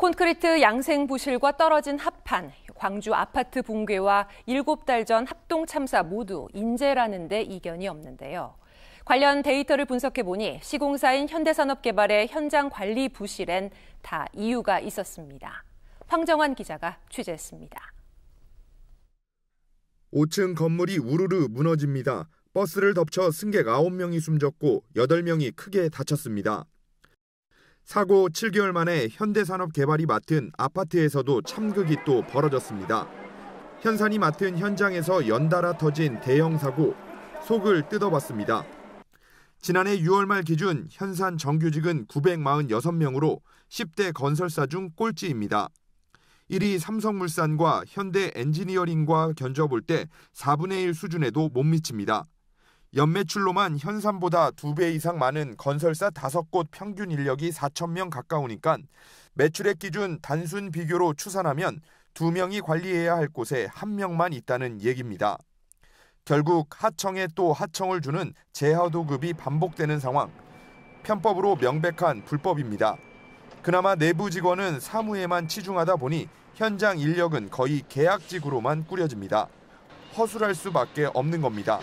콘크리트 양생 부실과 떨어진 합판, 광주 아파트 붕괴와 7달 전 합동 참사 모두 인재라는 데 이견이 없는데요. 관련 데이터를 분석해보니 시공사인 현대산업개발의 현장 관리 부실엔 다 이유가 있었습니다. 황정환 기자가 취재했습니다. 5층 건물이 우르르 무너집니다. 버스를 덮쳐 승객 9명이 숨졌고 8명이 크게 다쳤습니다. 사고 7개월 만에 현대산업개발이 맡은 아파트에서도 참극이 또 벌어졌습니다. 현산이 맡은 현장에서 연달아 터진 대형 사고, 속을 뜯어봤습니다. 지난해 6월 말 기준 현산 정규직은 946명으로 10대 건설사 중 꼴찌입니다. 1위 삼성물산과 현대엔지니어링과 견져볼 때 4분의 1 수준에도 못 미칩니다. 연매출로만 현산보다 2배 이상 많은 건설사 5곳 평균 인력이 4,000명 가까우니까 매출액 기준 단순 비교로 추산하면 2명이 관리해야 할 곳에 1명만 있다는 얘기입니다. 결국 하청에 또 하청을 주는 재하도급이 반복되는 상황. 편법으로 명백한 불법입니다. 그나마 내부 직원은 사무에만 치중하다 보니 현장 인력은 거의 계약직으로만 꾸려집니다. 허술할 수밖에 없는 겁니다.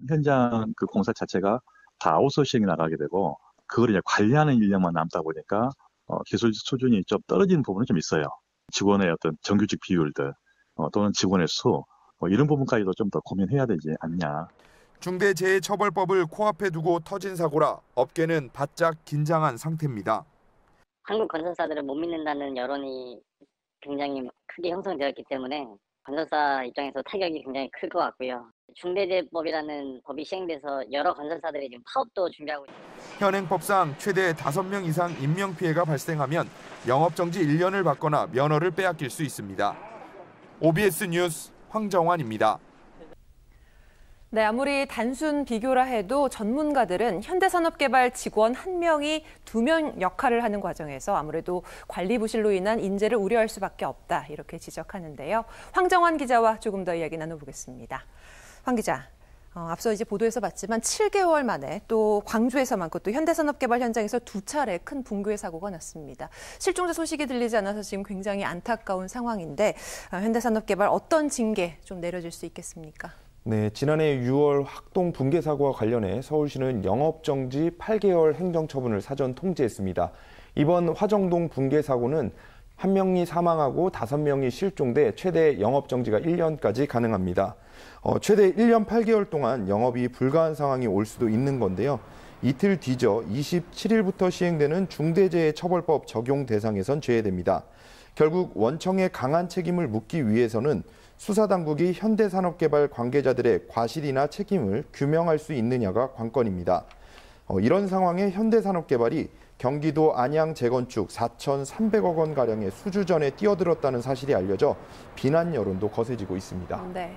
현장 그 공사 자체가 다 아웃소싱이 나가게 되고 그걸 이제 관리하는 인력만 남다 보니까 기술 수준이 좀 떨어지는 부분은 좀 있어요. 직원의 어떤 정규직 비율들 또는 직원의 수 이런 부분까지도 좀 더 고민해야 되지 않냐. 중대재해처벌법을 코앞에 두고 터진 사고라 업계는 바짝 긴장한 상태입니다. 한국 건설사들을 못 믿는다는 여론이 굉장히 크게 형성되었기 때문에 건설사 입장에서 타격이 굉장히 클 것 같고요. 중대재해법이라는 법이 시행돼서 여러 건설사들이 지금 파업도 준비하고 있습니다. 현행법상 최대 5명 이상 인명피해가 발생하면 영업정지 1년을 받거나 면허를 빼앗길 수 있습니다. OBS 뉴스 황정환입니다. 네, 아무리 단순 비교라 해도 전문가들은 현대산업개발 직원 1명이 2명 역할을 하는 과정에서 아무래도 관리 부실로 인한 인재를 우려할 수밖에 없다, 이렇게 지적하는데요. 황정환 기자와 조금 더 이야기 나눠보겠습니다. 황 기자, 앞서 이제 보도에서 봤지만 7개월 만에 또 광주에서만 또 현대산업개발 현장에서 2차례 큰 붕괴 사고가 났습니다. 실종자 소식이 들리지 않아서 지금 굉장히 안타까운 상황인데 현대산업개발 어떤 징계 좀 내려질 수 있겠습니까? 네, 지난해 6월 학동 붕괴 사고와 관련해 서울시는 영업정지 8개월 행정처분을 사전 통지했습니다. 이번 화정동 붕괴 사고는 1명이 사망하고 5명이 실종돼 최대 영업정지가 1년까지 가능합니다. 최대 1년 8개월 동안 영업이 불가한 상황이 올 수도 있는 건데요. 이틀 뒤져 27일부터 시행되는 중대재해처벌법 적용 대상에선 제외됩니다. 결국 원청의 강한 책임을 묻기 위해서는 수사당국이 현대산업개발 관계자들의 과실이나 책임을 규명할 수 있느냐가 관건입니다. 이런 상황에 현대산업개발이 경기도 안양 재건축 4,300억 원가량의 수주전에 뛰어들었다는 사실이 알려져 비난 여론도 거세지고 있습니다. 네.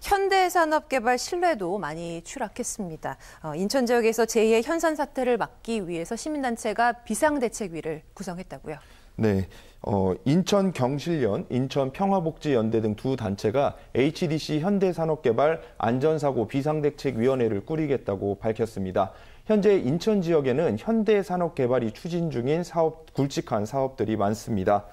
현대산업개발 신뢰도 많이 추락했습니다. 인천 지역에서 제2의 현산 사태를 막기 위해서 시민단체가 비상대책위를 구성했다고요? 네, 인천경실련, 인천평화복지연대 등 두 단체가 HDC 현대산업개발 안전사고 비상대책위원회를 꾸리겠다고 밝혔습니다. 현재 인천 지역에는 현대산업개발이 추진 중인 굵직한 사업들이 많습니다.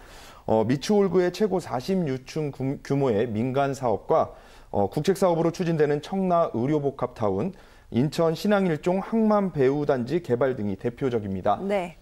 미추홀구의 최고 46층 규모의 민간 사업과 국책사업으로 추진되는 청라 의료복합타운, 인천 신항일종 항만배우단지 개발 등이 대표적입니다. 네.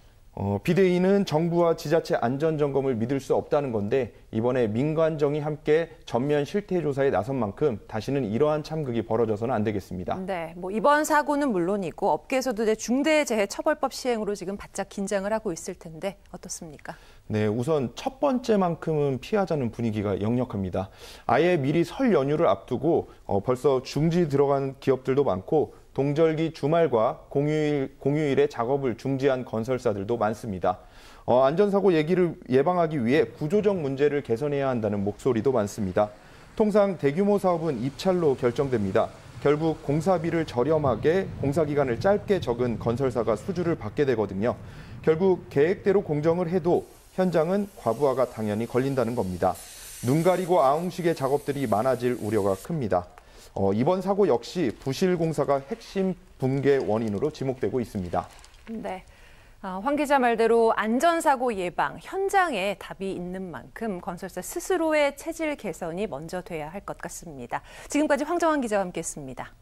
비대위는 정부와 지자체 안전점검을 믿을 수 없다는 건데 이번에 민관정이 함께 전면 실태조사에 나선 만큼 다시는 이러한 참극이 벌어져서는 안 되겠습니다. 네, 이번 사고는 물론이고 업계에서도 중대재해처벌법 시행으로 지금 바짝 긴장을 하고 있을 텐데 어떻습니까? 네, 우선 첫 번째만큼은 피하자는 분위기가 역력합니다. 아예 미리 설 연휴를 앞두고 벌써 중지 들어간 기업들도 많고 동절기 주말과 공휴일에 작업을 중지한 건설사들도 많습니다. 안전사고 얘기를 예방하기 위해 구조적 문제를 개선해야 한다는 목소리도 많습니다. 통상 대규모 사업은 입찰로 결정됩니다. 결국 공사비를 저렴하게 공사기간을 짧게 적은 건설사가 수주를 받게 되거든요. 결국 계획대로 공정을 해도 현장은 과부하가 당연히 걸린다는 겁니다. 눈 가리고 아웅식의 작업들이 많아질 우려가 큽니다. 이번 사고 역시 부실 공사가 핵심 붕괴 원인으로 지목되고 있습니다. 네. 황 기자 말대로 안전사고 예방, 현장에 답이 있는 만큼 건설사 스스로의 체질 개선이 먼저 돼야 할 것 같습니다. 지금까지 황정환 기자와 함께했습니다.